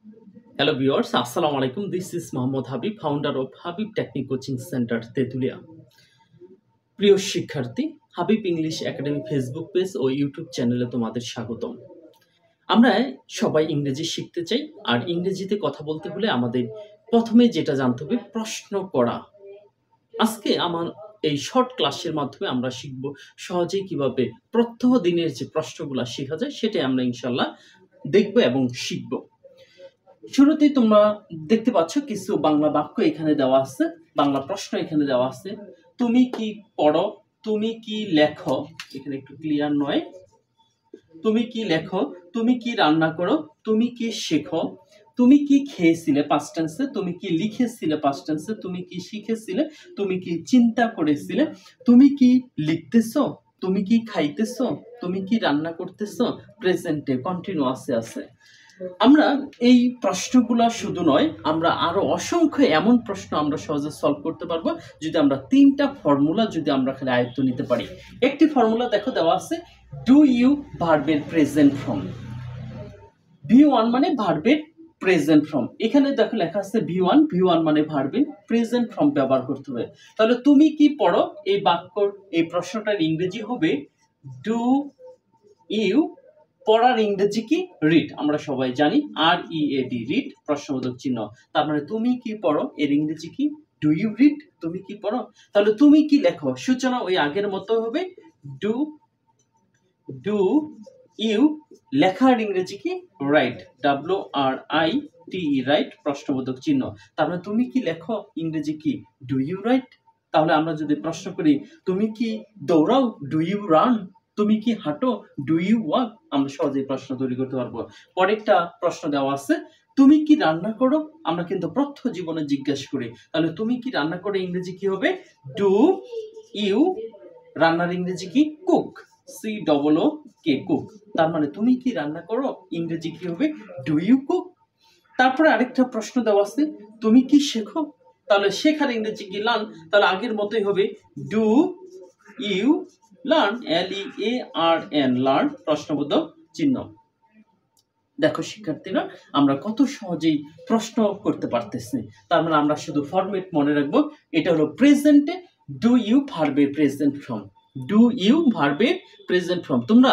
Hello viewers, Assalamu alaikum. This is Mohammad Habib, founder of Habib Technique Coaching Center, Tetulia. প্রিয় শিক্ষার্থী, Habib English academy Facebook page ও YouTube চ্যানেলে তোমাদের স্বাগতম। আমরা সবাই ইংরেজি শিখতে চাই, আর ইংরেজিতে কথা বলতে হলে আমাদের প্রথমে যেটা জানতে হবে প্রশ্ন করা। আজকে আমার এই শর্ট ক্লাসের মাধ্যমে আমরা শিখব সহজেই কিভাবে প্রত্যহ দিনের যে প্রশ্নগুলো শেখা যায় সেটাই আমরা ইনশাল্লাহ দেখব এবং শিখব। শুরুতেই তোমরা দেখতে পাচ্ছ কিছু বাংলা বাক্য এখানে দেওয়া আছে, বাংলা প্রশ্ন এখানে দেওয়া আছে। তুমি কি পড়ো, তুমি কি লেখো, এখানে একটু ক্লিয়ার নয়। তুমি কি লেখো, তুমি কি রান্না করো, তুমি কি শেখো, তুমি কি খেয়েছিলে পাস্ট টেন্সে, তুমি কি লিখেছিলে পাস্ট টেন্সে, তুমি কি শিখেছিলে, তুমি কি চিন্তা করেছিলে, তুমি কি লিখতেছো, তুমি কি খাইতেছো, তুমি কি রান্না করতেছো, প্রেজেন্টে কন্টিনিউয়াসে আছে। আমরা এই প্রশ্নগুলো শুধু নয়, আমরা আরো অসংখ্য এমন প্রশ্ন আমরা সহজে সলভ করতে পারবো যদি আমরা তিনটা ফর্মুলা যদি আমরা খালি আয়ত্ত নিতে পারি। একটি ফর্মুলা দেখো দেওয়া আছে, ডু ইউ ভার্বের প্রেজেন্ট ফর্ম। ভি1 মানে ভার্বের প্রেজেন্ট ফর্ম। এখানে দেখো লেখা আছে ভি1 মানে ভার্বের প্রেজেন্ট ফর্ম ব্যবহার করতে হবে। তাহলে তুমি কি পড়ো, এই বাক্যর এই প্রশ্নটার ইংরেজি হবে ডু ইউ। পড়ার ইংরেজি কি? রিড। আমরা সবাই জানি READ, রিড প্রশ্নবোধক চিহ্ন। তার মানে তুমি কি পড়ো এর ইংরেজি কি? Do you read. তুমি কি পড়ো। তাহলে তুমি কি লেখো, সূচনা ওই আগের মতো হবে ডু ইউ। লেখার ইংরেজি কি? রাইট, WRITE, রাইট প্রশ্নবোধক চিহ্ন। তার মানে তুমি কি লেখো ইংরেজি কি? Do you write. তাহলে আমরা যদি প্রশ্ন করি তুমি কি দৌড়াও, ডু ইউ রান, তুমি কি হাঁটো, ডু ইউ ওয়াক, আমরা সহজেই প্রশ্ন তৈরি করতে পারবো। পরেরটা প্রশ্ন দেওয়া আছে, তুমি কি রান্না করো। আমরা কিন্তু প্রত্যহ জীবনে জিজ্ঞাসা করি, তাহলে তুমি কি রান্না করো ইংরেজি কি হবে? Do you. রান্নার ইংরেজি কি? Cook, COOK, cook. তার মানে তুমি কি রান্না করো ইংরেজি কি হবে? Do you cook. তারপরে আরেকটা প্রশ্ন দেওয়া আছে, তুমি কি শেখো। তাহলে শেখার ইংরেজি কি? লার্ন। তাহলে আগের মতোই হবে do you learn, LEARN, learn প্রশ্নবোধক চিহ্ন। দেখো শিক্ষার্থীরা, আমরা কত সহজেই প্রশ্ন করতে পারতেছি। তার মানে আমরা শুধু ফরম্যাট মনে রাখবো, এটা হলো প্রেজেন্টে ডু ইউ ভার্বের প্রেজেন্ট ফর্ম। ডু ইউ ভার্বের প্রেজেন্ট ফর্ম। তোমরা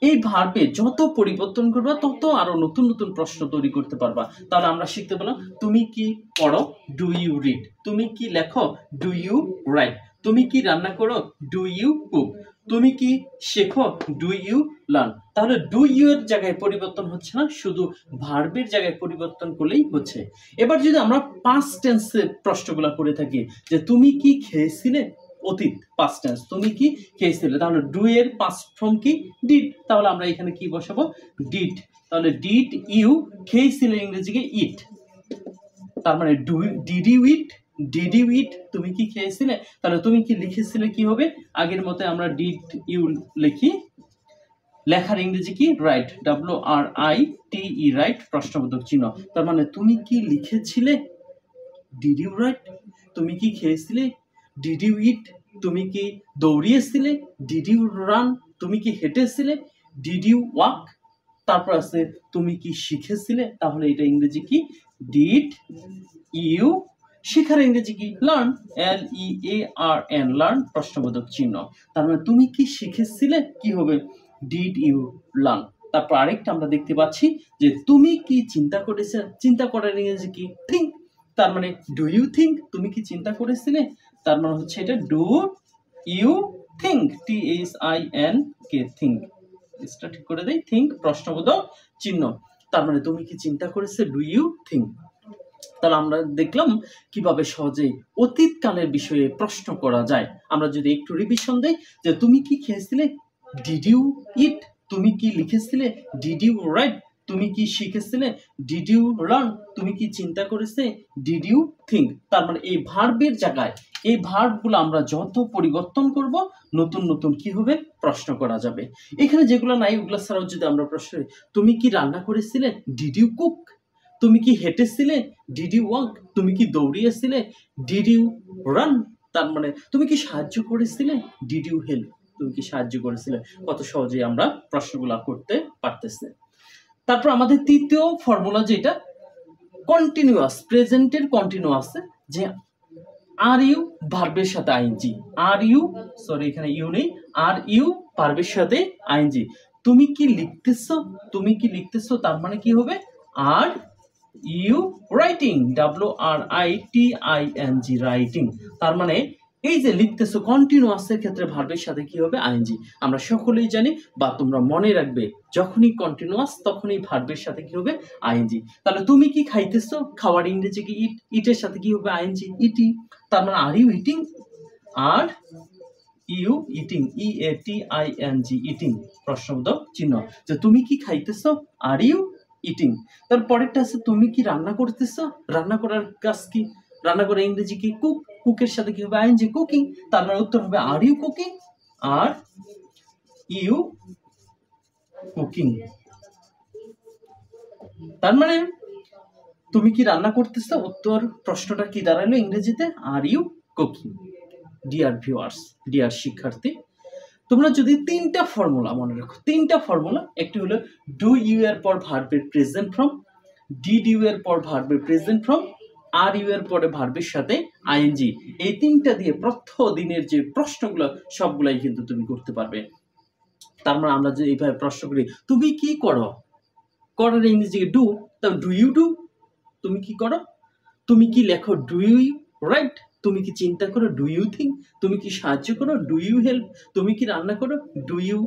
এই ভার্বে যত পরিবর্তন করবা তত আরো নতুন নতুন প্রশ্ন তৈরি করতে পারবা। তাহলে আমরা শিখতে পেলাম, তুমি কি পড়ো, ডু ইউ রিড, তুমি কি লেখো, ডু ইউ রাইট, তুমি কি রান্না করো, ডু ইউ কুক, তুমি কি শেখো, ডু ইউ লার্ন। তাহলে ডু ইউ এর জায়গায় পরিবর্তন হচ্ছে না, শুধু ভার্বের জায়গায় পরিবর্তন করলেই হচ্ছে। এবার যদি আমরা পাস্ট টেন্সে প্রশ্নগুলো করে থাকি, যে তুমি কি খেয়েছিলে, অতীত পাস্ট টেন্স, তুমি কি খেয়েছিলে, তাহলে ডু এর পাস্ট ফর্ম কি? ডিড। তাহলে আমরা এখানে কি বসাবো? ডিড। তাহলে ডিড ইউ, খেয়েছিলে ইংরেজিকে ইট। তার মানে did you eat, did you eat, তুমি কি খেয়েছিলে। তাহলে তুমি কি লিখেছিলে কি হবে? আগের মতো আমরা ডিড ইউ লিখি। লেখার ইংরেজি কি? রাইট, WRITE, রাইট প্রশ্নবোধক চিহ্ন। তার মানে তুমি কি লিখেছিলে, ডিড ইউ রাইট। তুমি কি খেয়েছিলে, ডিড ইউ ইট। তুমি কি দৌড়িয়েছিলে, ডিড ইউ রান। তুমি কি হেঁটেছিলে, ডিড ইউ ওয়াক। তারপর আছে তুমি কি শিখেছিলে, তাহলে এটা ইংরেজি কি? Did you. শেখার ইংরেজি কি? লার্ন, LEARN, লার্ন প্রশ্নবোধক চিহ্ন। তার মানে তুমি কি শিখেছিলে কি হবে? Did you learn. তারপর আরেকটা আমরা দেখতে পাচ্ছি যে তুমি কি চিন্তা করেছে, চিন্তা করার ইংরেজি কি? থিঙ্ক। তার মানে ডু ইউ থিঙ্ক, তুমি কি চিন্তা করেছিলে। তার মানে হচ্ছে এটা do you think, THINK, think. এটা ঠিক করে দেই, থিঙ্ক প্রশ্নবোধক চিহ্ন। তার মানে তুমি কি চিন্তা করেছে, ডু ইউ থিঙ্ক। তাহলে আমরা দেখলাম কিভাবে সহজে অতীতকালের বিষয়ে প্রশ্ন করা যায়। আমরা যদি একটু রিভিশন দেই, যে তুমি কি খেয়েছিলে, ডিড ইউ ইট, তুমি কি লিখেছিলে, ডিড ইউ রাইট, তুমি কি শিখেছিলে, ডিড ইউ লার্ন, তুমি কি চিন্তা করেছে, ডিড ইউ থিঙ্ক। তার মানে এই ভার্বের জায়গায় এই ভার্বগুলো আমরা যত পরিবর্তন করব নতুন নতুন কি হবে? প্রশ্ন করা যাবে। এখানে যেগুলো নাই ওগুলো ছাড়াও যদি আমরা প্রশ্ন, তুমি কি রান্না করেছিলে, ডিড ইউ কুক, তুমি কি হেঁটেছিলে, ডিড ইউ ওয়াক, তুমি কি দৌড়িয়েছিলে, ডিড ইউ রান। তার মানে তুমি কি সাহায্য করেছিলে, ডিড ইউ হেল্প, তুমি কি সাহায্য করেছিলে। কত সহজেই আমরা প্রশ্নগুলো করতে পারতেছি। তারপর আমাদের তৃতীয় ফর্মুলা যেটা, কন্টিনিউয়াস, প্রেজেন্টের কন্টিনিউয়াসে যে আর ইউ ভার্বের সাথে আইএনজি, আর ইউ সরি এখানে ইউ নেই, আর ইউ ভার্বের সাথে আইএনজি। তুমি কি লিখতেছো তার মানে কি হবে are you writing, WRITING writing. তার মানে এই যে লিখতেছো কন্টিনিউয়াসের ক্ষেত্রে ভার্বের সাথে কি হবে আইএনজি। আমরা সকলেই জানি বা তোমরা মনে রাখবে যখনই কন্টিনিউয়াস তখনই ভার্বের সাথে কি হবে আইএনজি। তাহলে তুমি কি খাইতেছো, খাওয়ার ইংরেজি কি ইট, ইটের সাথে কি হবে আইএনজি ইটিং। তার মানে are you eating, are you eating, EATING eating প্রশ্নবোধক চিহ্ন, যে তুমি কি খাইতেছো আর ইউ ইটিং। তারপরেরটা আছে তুমি কি রান্না করতেছো, রান্না করার কাজ কি, রান্না করার ইংরেজি কি কুক, কুকের সাথে কি হবে আইএনজি কুকিং। তার মানে উত্তর হবে are you cooking, are you cooking. তার মানে তুমি কি রান্না করতেছো, উত্তর প্রশ্নটা কি দাঁড়ালো ইংরেজিতে are you cooking. Dear viewers, dear শিক্ষার্থী, তোমরা যদি তিনটা ফর্মুলা মনে রাখো, তিনটা ফর্মুলা, একটি হলো ডু ইউ এর পর ভার্বের প্রেজেন্ট ফর্ম, ডিড ইউ এর পর ভার্বের প্রেজেন্ট ফর্ম, আর ইউ এর পরে ভার্বের সাথে আইএনজি, এই তিনটা দিয়ে দিনের যে প্রশ্নগুলো সবগুলাই কিন্তু তুমি করতে পারবে। তার মানে আমরা যে এইভাবে প্রশ্ন করি তুমি কি করো, করার ইংরেজি ডু, তাহলে ডু ইউ ডু, তুমি কি করো, তুমি কি লেখো ডু ইউ রাইট, তুমি কি চিন্তা করো ডু ইউ থিঙ্ক, তুমি কি সাহায্য করো ডু ইউ হেল্প, তুমি কি রান্না করো ডু ইউ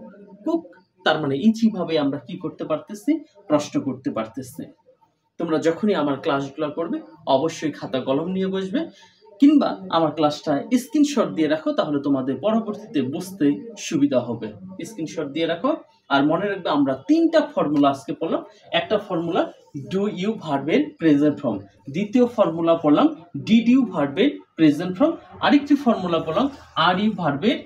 কুক। তার মানে এইভাবে আমরা কি করতে পারতেছি, প্রশ্ন করতে পারতেছি। তোমরা যখনই আমার ক্লাসগুলো করবে অবশ্যই খাতা কলম নিয়ে বসবে, কিংবা আমার ক্লাসটা স্ক্রিনশট দিয়ে রাখো, তাহলে তোমাদের পরবর্তীতে বুঝতে সুবিধা হবে। স্ক্রিনশট দিয়ে রাখো। আর মনে রাখবে আমরা তিনটা ফর্মুলা আজকে পড়লাম। একটা ফর্মুলা ডু ইউ ভার্বের প্রেজেন্ট ফর্ম, দ্বিতীয় ফর্মুলা পড়লাম ডিড ইউ ভার্বের প্রেজেন্ট ফর্ম, আরেকটি ফর্মুলা পড়লাম আর ইউ ভার্বের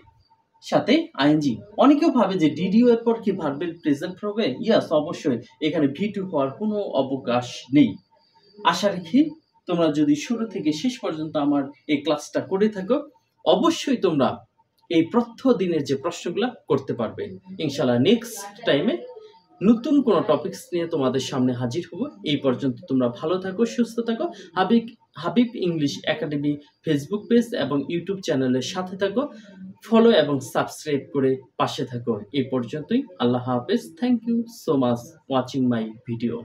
সাথে আইএনজি। অনেকেও ভাবে যে ডিড ইউ এর পর কি ভার্বের প্রেজেন্ট হবে, ইয়াস অবশ্যই, এখানে V2 হওয়ার কোনো অবকাশ নেই। আশা রাখি তোমরা যদি শুরু থেকে শেষ পর্যন্ত আমার এই ক্লাসটা করে থাকো অবশ্যই তোমরা এই দিনের যে প্রশ্নগুলো করতে পারবে। ইনশাআল্লাহ নেক্সট টাইমে নতুন কোনো টপিকস নিয়ে তোমাদের সামনে হাজির হব। এই পর্যন্ত তোমরা ভালো থাকো, সুস্থ থাকো। Habib English academy Facebook page এবং ইউটিউব চ্যানেলের সাথে থাকো, ফলো এবং সাবস্ক্রাইব করে পাশে থাকো। এই পর্যন্তই, আল্লাহ হাফেজ। Thank you so much watching my video.